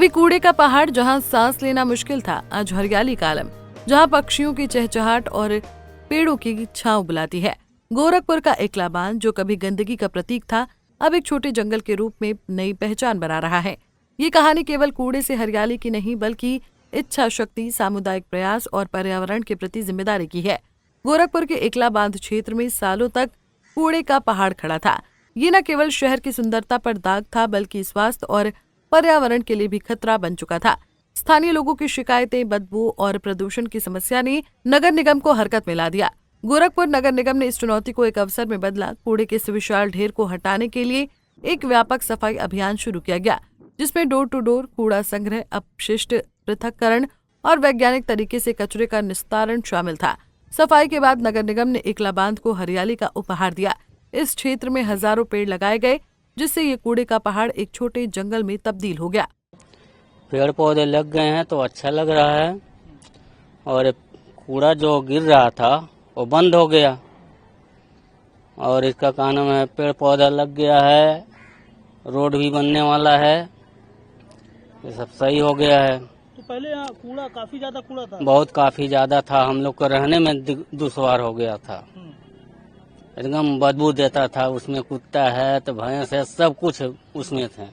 कभी कूड़े का पहाड़ जहां सांस लेना मुश्किल था, आज हरियाली का आलम जहां पक्षियों की चहचहाट और पेड़ों की छांव बुलाती है। गोरखपुर का एकला बांध जो कभी गंदगी का प्रतीक था, अब एक छोटे जंगल के रूप में नई पहचान बना रहा है। ये कहानी केवल कूड़े से हरियाली की नहीं, बल्कि इच्छा शक्ति, सामुदायिक प्रयास और पर्यावरण के प्रति जिम्मेदारी की है। गोरखपुर के एकला बांध क्षेत्र में सालों तक कूड़े का पहाड़ खड़ा था। ये न केवल शहर की सुंदरता पर दाग था, बल्कि स्वास्थ्य और पर्यावरण के लिए भी खतरा बन चुका था। स्थानीय लोगों की शिकायतें, बदबू और प्रदूषण की समस्या ने नगर निगम को हरकत में ला दिया। गोरखपुर नगर निगम ने इस चुनौती को एक अवसर में बदला। कूड़े के इस विशाल ढेर को हटाने के लिए एक व्यापक सफाई अभियान शुरू किया गया, जिसमें डोर टू डोर कूड़ा संग्रह, अपशिष्ट पृथक्करण और वैज्ञानिक तरीके से कचरे का निस्तारण शामिल था। सफाई के बाद नगर निगम ने एकला बांध को हरियाली का उपहार दिया। इस क्षेत्र में हजारों पेड़ लगाए गए, जिससे ये कूड़े का पहाड़ एक छोटे जंगल में तब्दील हो गया। पेड़ पौधे लग गए हैं तो अच्छा लग रहा है, और कूड़ा जो गिर रहा था वो बंद हो गया, और इसका कारण है पेड़ पौधा लग गया है, रोड भी बनने वाला है, ये सब सही हो गया है। तो पहले यहाँ कूड़ा काफी ज्यादा कूड़ा था, बहुत काफी ज्यादा था, हम लोग को रहने में दुश्वार हो गया था। एकदम बदबू देता था, उसमें कुत्ता है तो भैंस है, सब कुछ उसमें थे।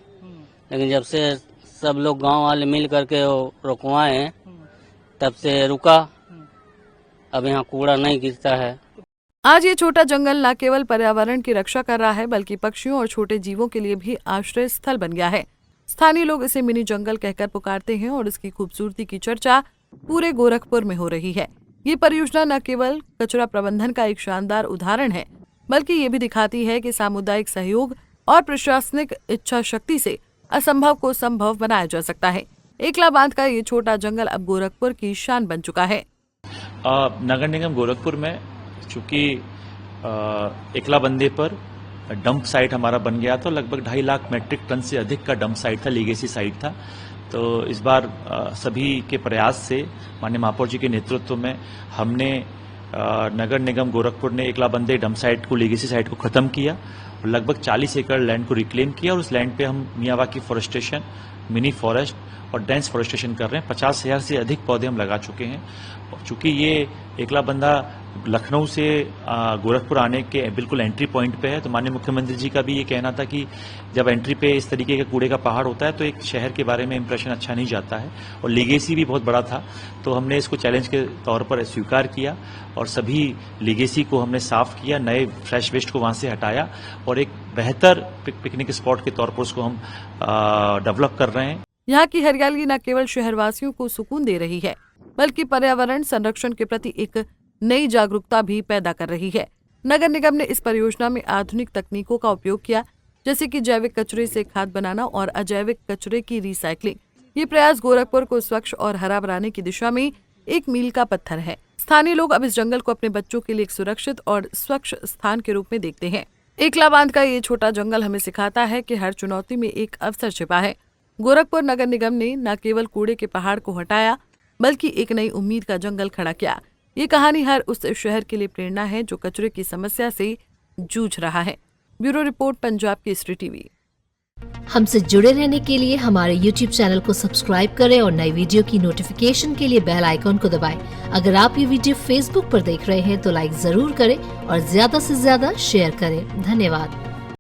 लेकिन जब से सब लोग गांव वाले मिल करके रुकवाए, तब से रुका। अब यहाँ कूड़ा नहीं गिरता है। आज ये छोटा जंगल न केवल पर्यावरण की रक्षा कर रहा है, बल्कि पक्षियों और छोटे जीवों के लिए भी आश्रय स्थल बन गया है। स्थानीय लोग इसे मिनी जंगल कहकर पुकारते हैं और इसकी खूबसूरती की चर्चा पूरे गोरखपुर में हो रही है। ये परियोजना न केवल कचरा प्रबंधन का एक शानदार उदाहरण है, बल्कि ये भी दिखाती है कि सामुदायिक सहयोग और प्रशासनिक इच्छा शक्ति से असंभव को संभव बनाया जा सकता है। एकला बांध का ये छोटा जंगल अब गोरखपुर की शान बन चुका है। नगर निगम गोरखपुर में चूंकि एकला बंदे पर डंप साइट हमारा बन गया, तो लगभग 2.5 लाख मेट्रिक टन से अधिक का डंप साइट था, लीगेसी साइट था। तो इस बार सभी के प्रयास से माननीय महापौर जी के नेतृत्व में हमने नगर निगम गोरखपुर ने एकला बंदे डंप साइट को, लीगेसी साइट को खत्म किया और लगभग 40 एकड़ लैंड को रिक्लेम किया, और उस लैंड पे हम मियावाकी फॉरेस्टेशन, मिनी फॉरेस्ट और डेंस फॉरेस्टेशन कर रहे हैं। 50,000 से अधिक पौधे हम लगा चुके हैं। चूंकि ये एकला बंदा लखनऊ से गोरखपुर आने के बिल्कुल एंट्री पॉइंट पे है, तो माननीय मुख्यमंत्री जी का भी ये कहना था कि जब एंट्री पे इस तरीके के कूड़े का पहाड़ होता है तो एक शहर के बारे में इंप्रेशन अच्छा नहीं जाता है, और लीगेसी भी बहुत बड़ा था। तो हमने इसको चैलेंज के तौर पर स्वीकार किया और सभी लीगेसी को हमने साफ किया, नए फ्रेश वेस्ट को वहां से हटाया और एक बेहतर पिकनिक स्पॉट के तौर पर उसको हम डेवलप कर रहे हैं। यहाँ की हरियाली न केवल शहरवासियों को सुकून दे रही है, बल्कि पर्यावरण संरक्षण के प्रति एक नई जागरूकता भी पैदा कर रही है। नगर निगम ने इस परियोजना में आधुनिक तकनीकों का उपयोग किया, जैसे कि जैविक कचरे से खाद बनाना और अजैविक कचरे की रिसाइकलिंग। ये प्रयास गोरखपुर को स्वच्छ और हरा बनाने की दिशा में एक मील का पत्थर है। स्थानीय लोग अब इस जंगल को अपने बच्चों के लिए एक सुरक्षित और स्वच्छ स्थान के रूप में देखते हैं। एकला बांध का ये छोटा जंगल हमें सिखाता है कि हर चुनौती में एक अवसर छिपा है। गोरखपुर नगर निगम ने न केवल कूड़े के पहाड़ को हटाया, बल्कि एक नई उम्मीद का जंगल खड़ा किया। ये कहानी हर उस शहर के लिए प्रेरणा है जो कचरे की समस्या से जूझ रहा है। Bureau report, Punjab Kesari TV. हमसे जुड़े रहने के लिए हमारे YouTube चैनल को सब्सक्राइब करें और नई वीडियो की नोटिफिकेशन के लिए बेल आइकॉन को दबाएं। अगर आप ये वीडियो Facebook पर देख रहे हैं तो लाइक जरूर करें और ज्यादा से ज्यादा शेयर करें। धन्यवाद।